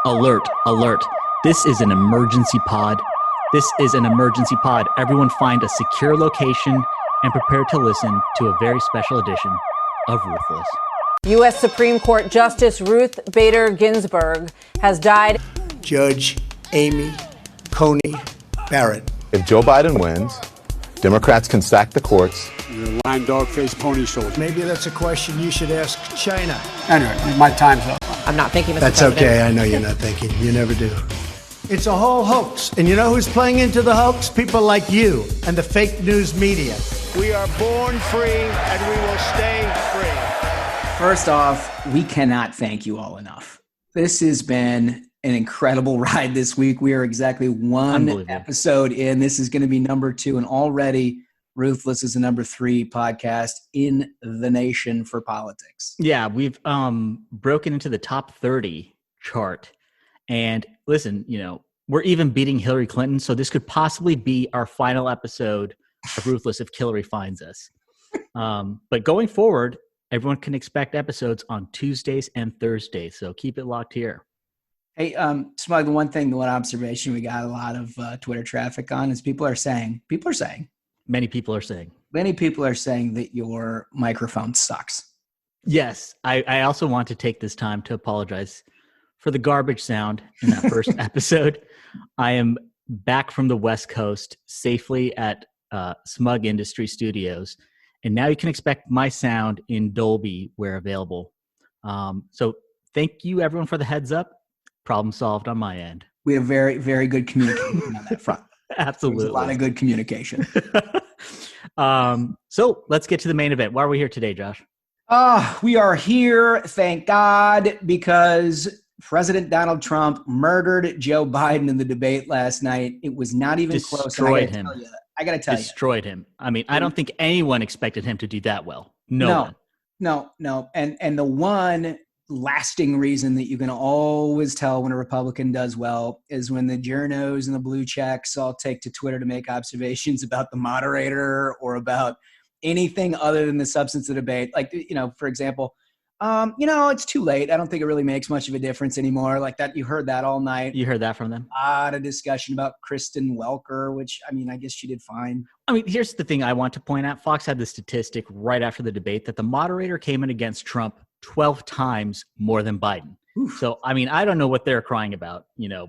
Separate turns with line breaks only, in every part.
Alert, alert. This is an emergency pod. This is an emergency pod. Everyone find a secure location and prepare to listen to a very special edition of Ruthless.
U.S. Supreme Court Justice Ruth Bader Ginsburg has died.
Judge Amy Coney Barrett.
If Joe Biden wins, Democrats can sack the courts.
You're a lime dog-faced pony soldier.
Maybe that's a question you should ask China.
Anyway, my time's up.
I'm not thinking, Mr.
That's
President.
okay. I know you're not thinking. You never do. It's a whole hoax. And you know who's playing into the hoax? People like you and the fake news media.
We are born free and we will stay free.
First off, we cannot thank you all enough. This has been an incredible ride this week. We are exactly one episode in. This is going to be number 2, and already Ruthless is the number 3 podcast in the nation for politics.
Yeah, we've broken into the top 30 chart. And listen, you know, we're even beating Hillary Clinton, so this could possibly be our final episode of Ruthless if Hillary finds us. But going forward, everyone can expect episodes on Tuesdays and Thursdays, so keep it locked here.
Hey, Smug, the one observation we got a lot of Twitter traffic on is many people are saying that your microphone sucks.
Yes, I also want to take this time to apologize for the garbage sound in that first episode. I am back from the West Coast safely at Smug Industry Studios, and now you can expect my sound in Dolby where available. So thank you, everyone, for the heads up. Problem solved on my end.
We have very, very good communication on that front.
Absolutely.
There's a lot of good communication.
So let's get to the main event. Why are we here today, Josh?
We are here, thank God, because President Donald Trump murdered Joe Biden in the debate last night. It was not even close.
Destroyed him.
I got to tell you.
Destroyed him. I mean, I don't think anyone expected him to do that well. No one.
And the one lasting reason that you can always tell when a Republican does well is when the journos and the blue checks all take to Twitter to make observations about the moderator or about anything other than the substance of the debate. Like, you know, for example, it's too late. I don't think it really makes much of a difference anymore. Like that, you heard that all night.
You heard that from them?
A lot of discussion about Kristen Welker, which, I mean, I guess she did fine.
I mean, here's the thing I want to point out. Fox had the statistic right after the debate that the moderator came in against Trump 12 times more than Biden. Oof. So, I mean, I don't know what they're crying about, you know.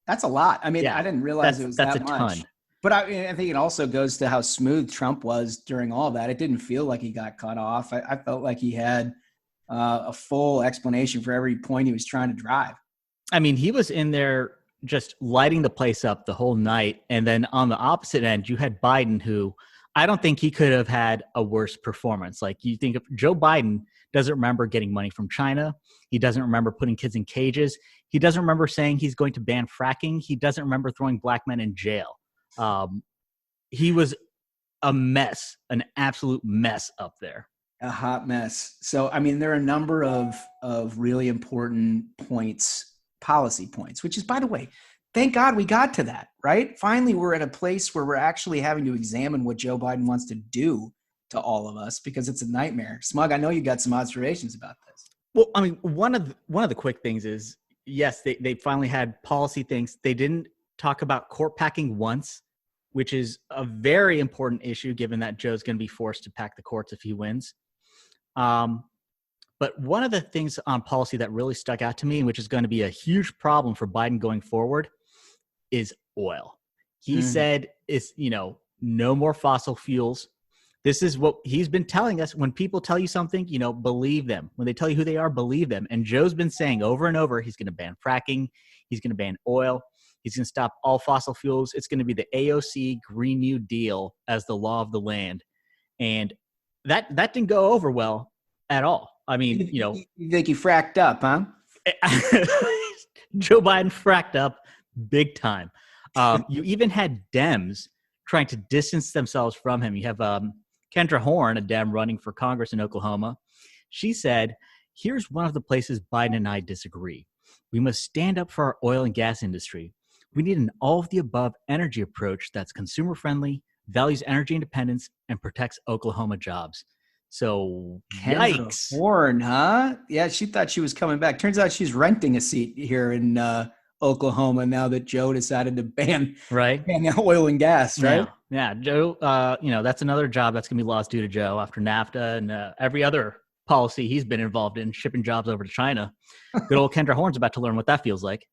That's a lot. I mean, yeah, I didn't realize it was that much. That's a ton. But I think it also goes to how smooth Trump was during all that. It didn't feel like he got cut off. I felt like he had a full explanation for every point he was trying to drive.
I mean, he was in there just lighting the place up the whole night. And then on the opposite end, you had Biden, who I don't think he could have had a worse performance. Like, you think of Joe Biden doesn't remember getting money from China. He doesn't remember putting kids in cages. He doesn't remember saying he's going to ban fracking. He doesn't remember throwing black men in jail. He was a mess, an absolute mess up there.
A hot mess. So, I mean, there are a number of really important points, policy points, which is, by the way, thank God we got to that, right? Finally, we're at a place where we're actually having to examine what Joe Biden wants to do to all of us, because it's a nightmare. Smug, I know you got some observations about this.
Well, I mean, one of the quick things is, yes, they finally had policy things. They didn't talk about court packing once, which is a very important issue given that Joe's going to be forced to pack the courts if he wins. But one of the things on policy that really stuck out to me, which is going to be a huge problem for Biden going forward, is oil. He said no more fossil fuels. This is what he's been telling us. When people tell you something, believe them. When they tell you who they are, believe them. And Joe's been saying over and over, he's going to ban fracking. He's going to ban oil. He's going to stop all fossil fuels. It's going to be the AOC Green New Deal as the law of the land. And that didn't go over well at all. I mean,
You think he fracked up, huh?
Joe Biden fracked up big time. You even had Dems trying to distance themselves from him. You have Kendra Horn, a Dem running for Congress in Oklahoma. She said, here's one of the places Biden and I disagree. We must stand up for our oil and gas industry. We need an all-of-the-above energy approach that's consumer-friendly, values energy independence, and protects Oklahoma jobs. So,
Kendra
yikes.
Horn, huh? Yeah, she thought she was coming back. Turns out she's renting a seat here in Oklahoma now that Joe decided to ban oil and gas, right?
Yeah. Joe, that's another job that's going to be lost due to Joe after NAFTA and every other policy he's been involved in, shipping jobs over to China. Good old Kendra Horn's about to learn what that feels like.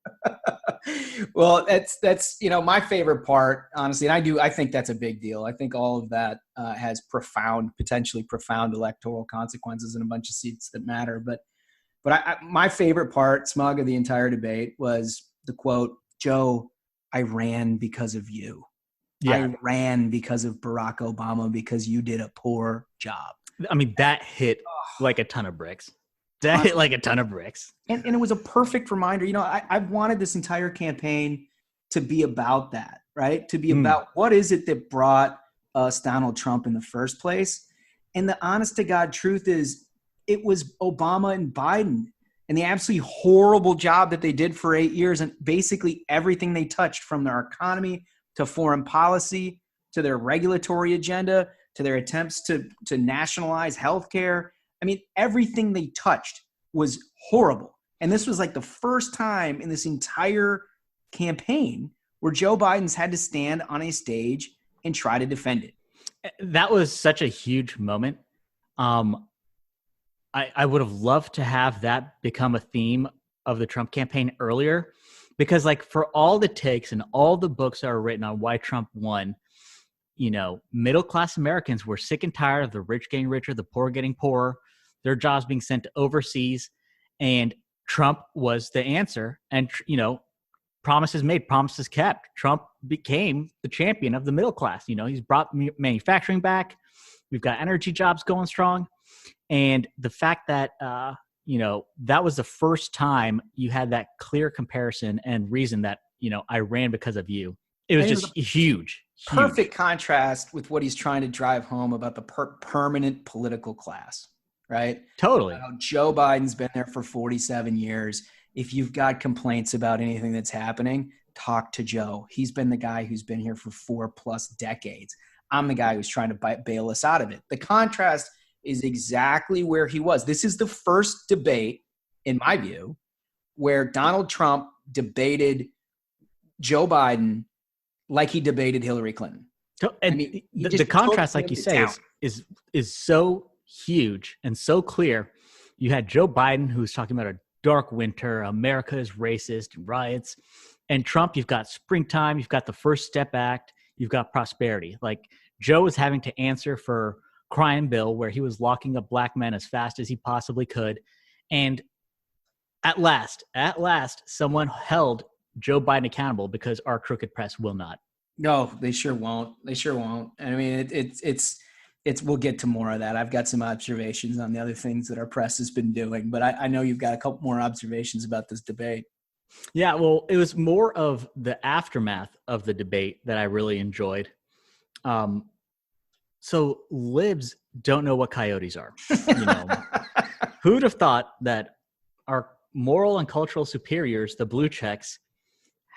Well, that's my favorite part, honestly, and I think that's a big deal. I think all of that has potentially profound electoral consequences in a bunch of seats that matter. But my favorite part, Smug, of the entire debate was the quote, "Joe, I ran because of you. Yeah. I ran because of Barack Obama because you did a poor job."
I mean, that hit like a ton of bricks. That hit like a ton of bricks.
And it was a perfect reminder. I've wanted this entire campaign to be about that, right? To be about what is it that brought us Donald Trump in the first place. And the honest to God truth is it was Obama and Biden and the absolutely horrible job that they did for 8 years and basically everything they touched, from their economy to foreign policy to their regulatory agenda to their attempts to nationalize healthcare. I mean, everything they touched was horrible. And this was like the first time in this entire campaign where Joe Biden's had to stand on a stage and try to defend it.
That was such a huge moment. I would have loved to have that become a theme of the Trump campaign earlier, because like for all the takes and all the books that are written on why Trump won, middle-class Americans were sick and tired of the rich getting richer, the poor getting poorer, their jobs being sent to overseas, and Trump was the answer. And, promises made, promises kept. Trump became the champion of the middle class. He's brought manufacturing back. We've got energy jobs going strong. And the fact that, that was the first time you had that clear comparison and reason that, I ran because of you. It was just huge.
Perfect contrast with what he's trying to drive home about the permanent political class, right?
Totally.
Joe Biden's been there for 47 years. If you've got complaints about anything that's happening, talk to Joe. He's been the guy who's been here for 4+ decades. I'm the guy who's trying to bail us out of it. The contrast is exactly where he was. This is the first debate, in my view, where Donald Trump debated Joe Biden like he debated Hillary Clinton.
And the contrast, like you say, is so huge and so clear. You had Joe Biden, who's talking about a dark winter, America is racist, and riots. And Trump, you've got springtime, you've got the First Step Act, you've got prosperity. Like Joe is having to answer for crime bill where he was locking up black men as fast as he possibly could. And at last, someone held Joe Biden accountable, because our crooked press will not.
No, they sure won't. I mean, it's we'll get to more of that. I've got some observations on the other things that our press has been doing, but I know you've got a couple more observations about this debate.
Yeah, well, it was more of the aftermath of the debate that I really enjoyed. So libs don't know what coyotes are. Who'd have thought that our moral and cultural superiors, the blue checks,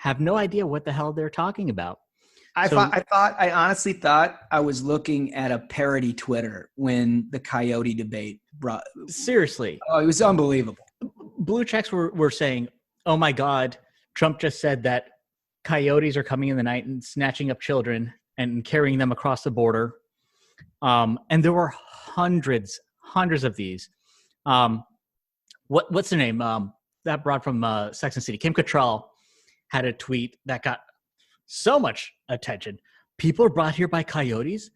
have no idea what the hell they're talking about?
I honestly thought I was looking at a parody Twitter when the coyote debate brought.
Seriously.
Oh, it was unbelievable.
Blue checks were saying, oh my God, Trump just said that coyotes are coming in the night and snatching up children and carrying them across the border. And there were hundreds of these. What's her name? That broad from Sex and the City, Kim Cattrall, had a tweet that got so much attention. People are brought here by coyotes?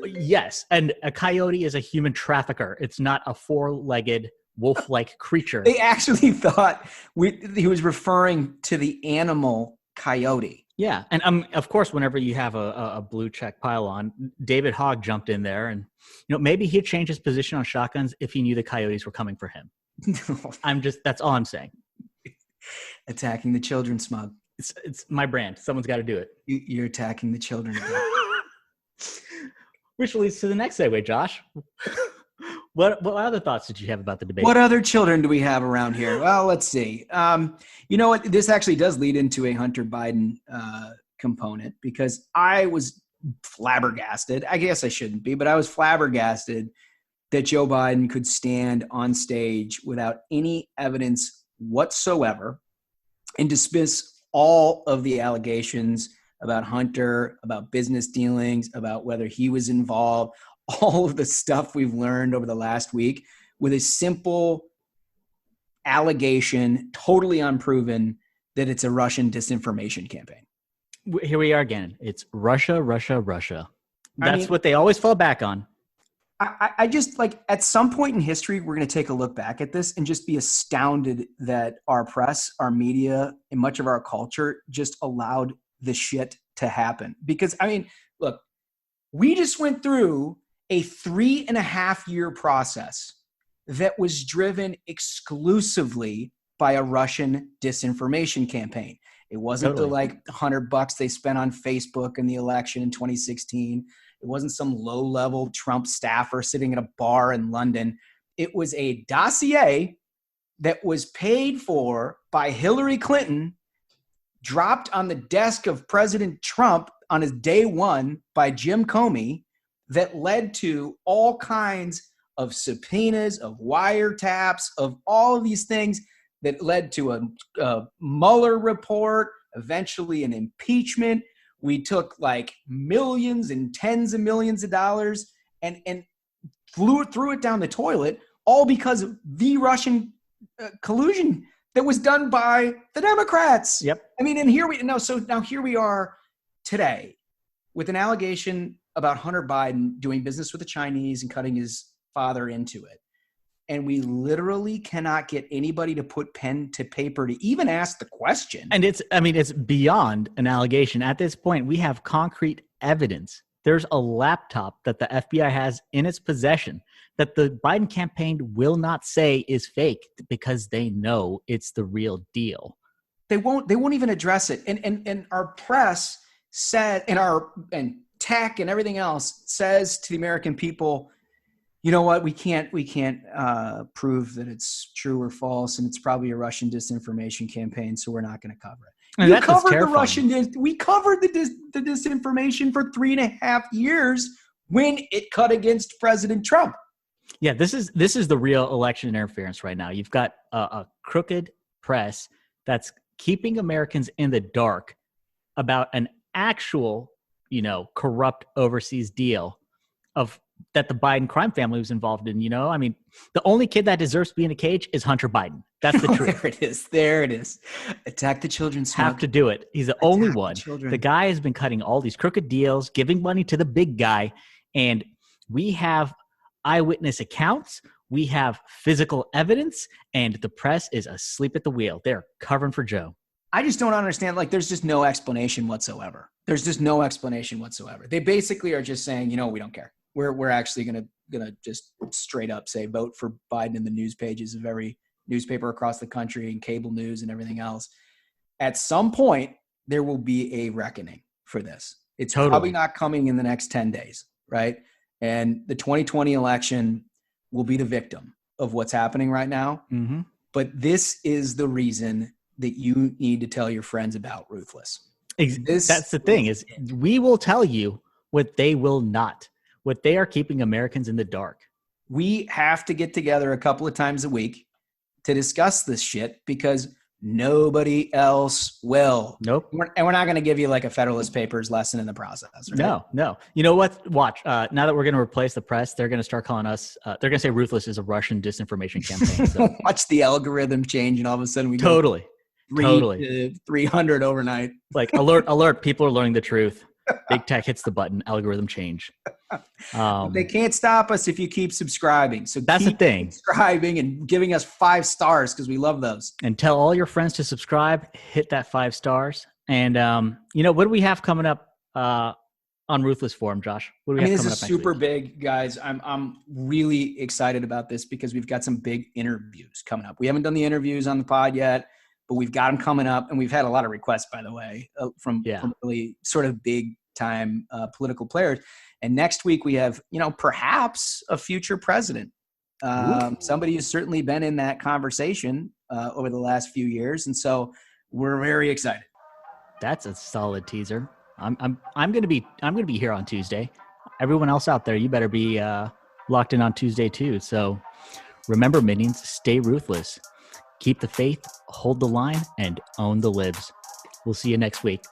Yes. And a coyote is a human trafficker. It's not a four-legged wolf-like creature.
They actually thought he was referring to the animal coyote.
Yeah. And of course, whenever you have a blue check pylon, David Hogg jumped in there and, maybe he'd change his position on shotguns if he knew the coyotes were coming for him. That's all I'm saying.
Attacking the children, Smug.
It's my brand. Someone's got to do it.
You're attacking the children.
Which leads to the next segue, Josh. What other thoughts did you have about the debate?
What other children do we have around here? Well, let's see. You know what? This actually does lead into a Hunter Biden component, because I was flabbergasted. I guess I shouldn't be, but I was flabbergasted that Joe Biden could stand on stage without any evidence whatsoever and dismiss all of the allegations about Hunter, about business dealings, about whether he was involved, all of the stuff we've learned over the last week with a simple allegation, totally unproven, that it's a Russian disinformation campaign.
Here we are again. It's Russia, Russia, Russia. That's
I mean,
what they always fall back on.
I just like at some point in history, we're going to take a look back at this and just be astounded that our press, our media, and much of our culture just allowed the shit to happen. Because, I mean, look, we just went through a 3.5-year process that was driven exclusively by a Russian disinformation campaign. It wasn't the like $100 they spent on Facebook in the election in 2016. It wasn't some low-level Trump staffer sitting at a bar in London. It was a dossier that was paid for by Hillary Clinton, dropped on the desk of President Trump on his day one by Jim Comey, that led to all kinds of subpoenas, of wiretaps, of all of these things that led to a Mueller report, eventually an impeachment. We took like millions and tens of millions of dollars and threw it down the toilet, all because of the Russian collusion that was done by the Democrats.
Yep.
I mean, and here we are today with an allegation about Hunter Biden doing business with the Chinese and cutting his father into it. And we literally cannot get anybody to put pen to paper to even ask the question.
And it's beyond an allegation. At this point, we have concrete evidence. There's a laptop that the FBI has in its possession that the Biden campaign will not say is fake because they know it's the real deal.
They won't even address it. And our press said, and tech and everything else says to the American people, you know what? We can't prove that it's true or false, and it's probably a Russian disinformation campaign, so we're not going to cover it.
And
we covered the disinformation for 3.5 years when it cut against President Trump.
Yeah, this is the real election interference right now. You've got a crooked press that's keeping Americans in the dark about an actual, corrupt overseas deal that the Biden crime family was involved in. I mean, the only kid that deserves to be in a cage is Hunter Biden. That's the truth.
There it is. Attack the children.
Have to do it. He's the only one. The guy has been cutting all these crooked deals, giving money to the big guy, and we have eyewitness accounts. We have physical evidence, and the press is asleep at the wheel. They're covering for Joe.
I just don't understand. Like, there's just no explanation whatsoever. They basically are just saying, we don't care. We're actually gonna just straight up say vote for Biden in the news pages of every newspaper across the country and cable news and everything else. At some point, there will be a reckoning for this. It's probably not coming in the next 10 days, right? And the 2020 election will be the victim of what's happening right now.
Mm-hmm.
But this is the reason that you need to tell your friends about Ruthless.
That's the thing is we will tell you what they will not. What they are keeping Americans in the dark.
We have to get together a couple of times a week to discuss this shit because nobody else will.
Nope.
And we're not going to give you like a Federalist Papers lesson in the process. Right?
No. You know what? Watch. Now that we're going to replace the press, they're going to start calling us. They're going to say Ruthless is a Russian disinformation campaign. So.
Watch the algorithm change, and all of a sudden we
totally
to 300 overnight.
Like alert! People are learning the truth. Big tech hits the button, algorithm change.
They can't stop us if you keep subscribing. So
that's
keep
the thing.
Subscribing and giving us 5 stars because we love those.
And tell all your friends to subscribe. Hit that 5 stars. And what do we have coming up on Ruthless Forum, Josh? What do we have
this
coming
is
up
super
next week?
big, guys. I'm really excited about this because we've got some big interviews coming up. We haven't done the interviews on the pod yet, but we've got them coming up, and we've had a lot of requests, by the way, from really sort of big time political players. And next week we have, perhaps a future president. Somebody who's certainly been in that conversation over the last few years, and so we're very excited.
That's a solid teaser. I'm gonna be here on Tuesday. Everyone else out there, you better be locked in on Tuesday too. So remember, minions, stay ruthless. Keep the faith, hold the line, and own the libs. We'll see you next week.